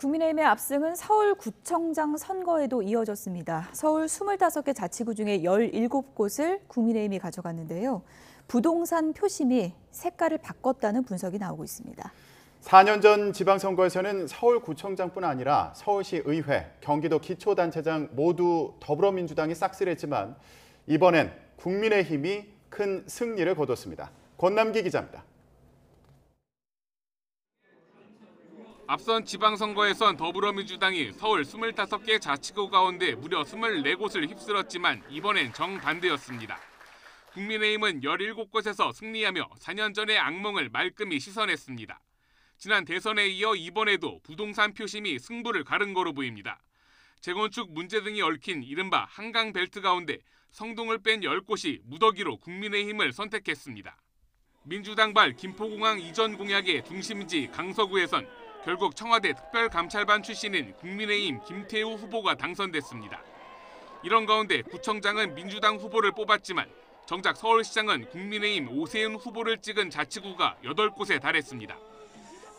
국민의힘의 압승은 서울구청장 선거에도 이어졌습니다. 서울 25개 자치구 중에 17곳을 국민의힘이 가져갔는데요. 부동산 표심이 색깔을 바꿨다는 분석이 나오고 있습니다. 4년 전 지방선거에서는 서울구청장뿐 아니라 서울시 의회, 경기도 기초단체장 모두 더불어민주당이 싹쓸이했지만 이번엔 국민의힘이 큰 승리를 거뒀습니다. 권남기 기자입니다. 앞선 지방선거에선 더불어민주당이 서울 25개 자치구 가운데 무려 24곳을 휩쓸었지만 이번엔 정반대였습니다. 국민의힘은 17곳에서 승리하며 4년 전의 악몽을 말끔히 씻어냈습니다. 지난 대선에 이어 이번에도 부동산 표심이 승부를 가른 거로 보입니다. 재건축 문제 등이 얽힌 이른바 한강벨트 가운데 성동을 뺀 10곳이 무더기로 국민의힘을 선택했습니다. 민주당발 김포공항 이전 공약의 중심지 강서구에선 결국 청와대 특별감찰반 출신인 국민의힘 김태우 후보가 당선됐습니다. 이런 가운데 구청장은 민주당 후보를 뽑았지만 정작 서울시장은 국민의힘 오세훈 후보를 찍은 자치구가 8곳에 달했습니다.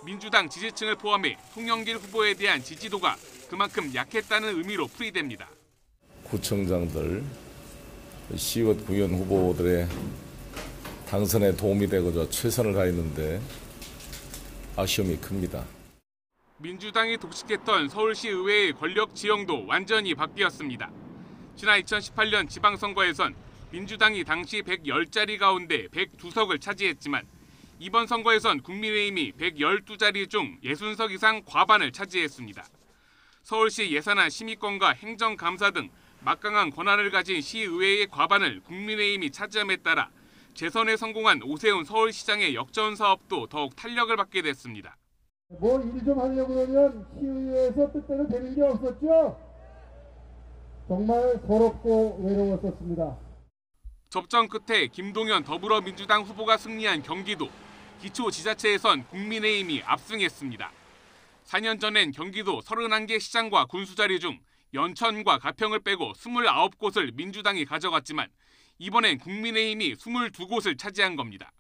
민주당 지지층을 포함해 송영길 후보에 대한 지지도가 그만큼 약했다는 의미로 풀이됩니다. 구청장들, 시의원, 구의원 후보들의 당선에 도움이 되고자 최선을 다했는데 아쉬움이 큽니다. 민주당이 독식했던 서울시 의회의 권력 지형도 완전히 바뀌었습니다. 지난 2018년 지방선거에선 민주당이 당시 110자리 가운데 102석을 차지했지만 이번 선거에선 국민의힘이 112자리 중 60석 이상 과반을 차지했습니다. 서울시 예산안 심의권과 행정감사 등 막강한 권한을 가진 시의회의 과반을 국민의힘이 차지함에 따라 재선에 성공한 오세훈 서울시장의 역전 사업도 더욱 탄력을 받게 됐습니다. 뭐 일 좀 하려고 그러면 시의회에서 뜻대로 되는 게 없었죠? 정말 서럽고 외로웠었습니다. 접전 끝에 김동연 더불어민주당 후보가 승리한 경기도, 기초지자체에선 국민의힘이 압승했습니다. 4년 전엔 경기도 31개 시장과 군수자리 중 연천과 가평을 빼고 29곳을 민주당이 가져갔지만 이번엔 국민의힘이 22곳을 차지한 겁니다.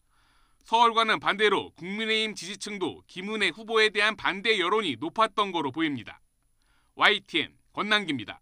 서울과는 반대로 국민의힘 지지층도 김은혜 후보에 대한 반대 여론이 높았던 거로 보입니다. YTN 권남기입니다.